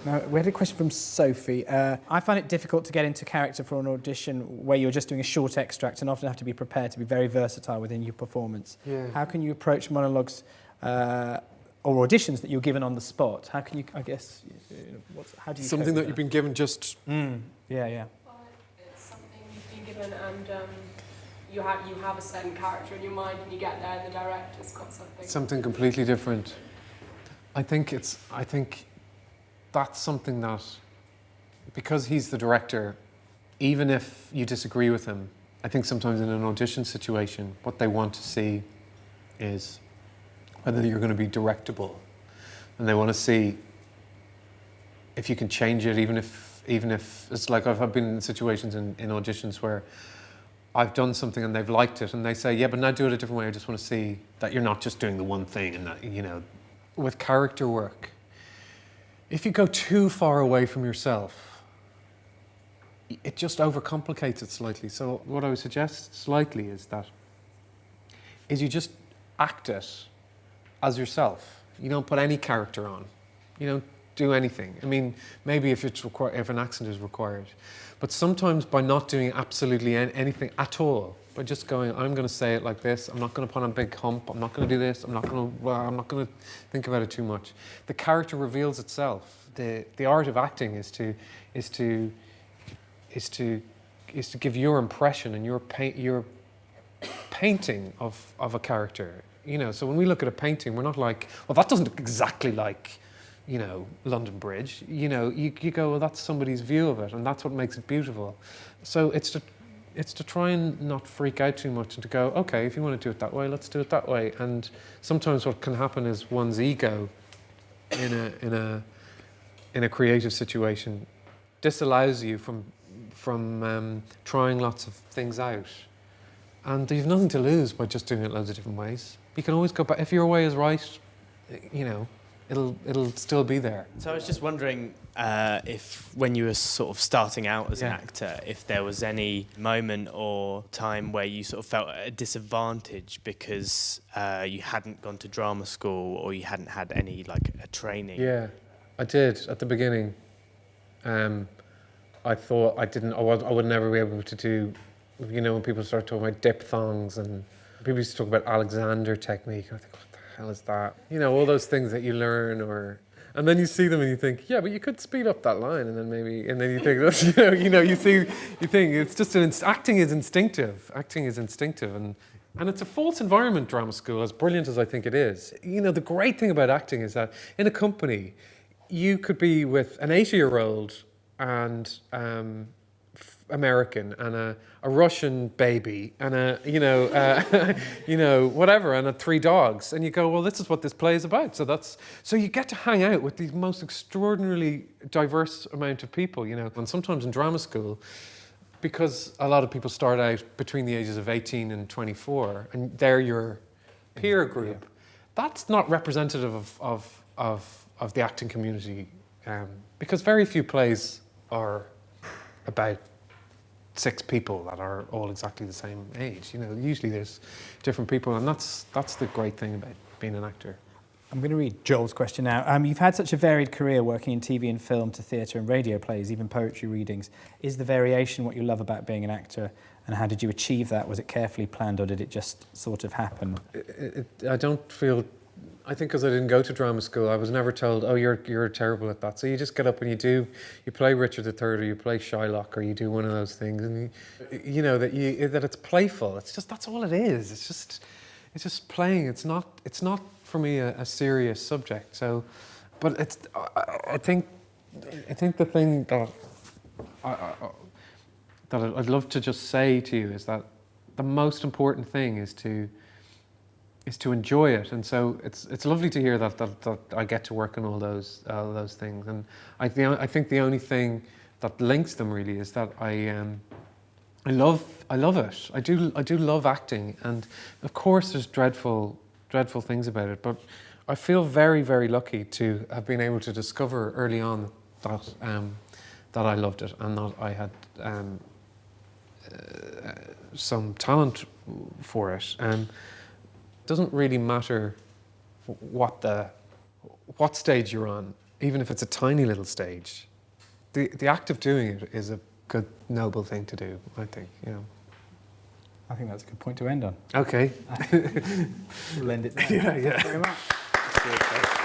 Now, we had a question from Sophie. I find it difficult to get into character for an audition where you're just doing a short extract and often have to be prepared to be very versatile within your performance. Yeah. How can you approach monologues or auditions that you're given on the spot? How can you, I guess, how do you... Something that you've been given just... Yeah. Well, it's something you've been given and you have a certain character in your mind and you get there and the director's got something. Something completely different. I think that's something that, because he's the director, even if you disagree with him, I think sometimes in an audition situation, what they want to see is whether you're going to be directable. And they want to see if you can change it, even if it's like I've been in situations in auditions where I've done something and they've liked it and they say, yeah, but now do it a different way. I just want to see that you're not just doing the one thing and that, you know, with character work, if you go too far away from yourself, it just overcomplicates it slightly. So what I would suggest slightly is you just act it as yourself. You don't put any character on. You don't do anything. I mean, maybe if an accent is required, but sometimes by not doing absolutely anything at all, by just going, I'm going to say it like this. I'm not going to put on a big hump. I'm not going to do this. I'm not going to think about it too much. The character reveals itself. The art of acting is to give your impression and your painting of a character. You know, so when we look at a painting, we're not like, well, that doesn't look exactly like, you know, London Bridge. You know, you go, well, that's somebody's view of it, and that's what makes it beautiful. So it's to try and not freak out too much and to go, okay, if you want to do it that way, let's do it that way. And sometimes what can happen is one's ego in a creative situation disallows you from trying lots of things out. And you've nothing to lose by just doing it loads of different ways. You can always go back. If your way is right, you know, it'll still be there. So I was just wondering if when you were sort of starting out as an actor, if there was any moment or time where you sort of felt at a disadvantage because you hadn't gone to drama school or you hadn't had any like a training. Yeah, I did at the beginning. I thought I would never be able to do, you know, when people start talking about diphthongs and people used to talk about Alexander technique. I think, what the hell is that? You know, all those things that you learn, and then you see them and you think, yeah, but you could speed up that line, and then you think, that's, you think it's just acting is instinctive. Acting is instinctive, and it's a false environment, drama school, as brilliant as I think it is. You know, the great thing about acting is that in a company, you could be with an 80-year-old and American and a Russian baby and whatever, and 3 dogs, and you go, well, this is what this play is about. So you get to hang out with the most extraordinarily diverse amount of people, you know. And sometimes in drama school, because a lot of people start out between the ages of 18 and 24, and they're your peer group, that's not representative of the acting community, because very few plays are about 6 people that are all exactly the same age. You know, usually there's different people, and that's the great thing about being an actor. I'm going to read Joel's question now. You've had such a varied career working in TV and film to theatre and radio plays, even poetry readings. Is the variation what you love about being an actor, and how did you achieve that? Was it carefully planned, or did it just sort of happen? I think because I didn't go to drama school, I was never told, oh, you're terrible at that. So you just get up and you play Richard III, or you play Shylock, or you do one of those things, and you know that it's playful. It's just, that's all it is. It's just playing. It's not for me a serious subject. So, but I think the thing that I'd love to just say to you is that the most important thing is to enjoy it. And so it's lovely to hear that I get to work on all those things. And I think the only thing that links them really is that I love it. I do love acting, and of course there's dreadful things about it, but I feel very, very lucky to have been able to discover early on that I loved it, and that I had some talent for it. Doesn't really matter what stage you're on. even if it's a tiny little stage, the act of doing it is a good, noble thing to do, I think, you know. I think that's a good point to end on. Okay. We'll end it there. Yeah, yeah. Thank you very much.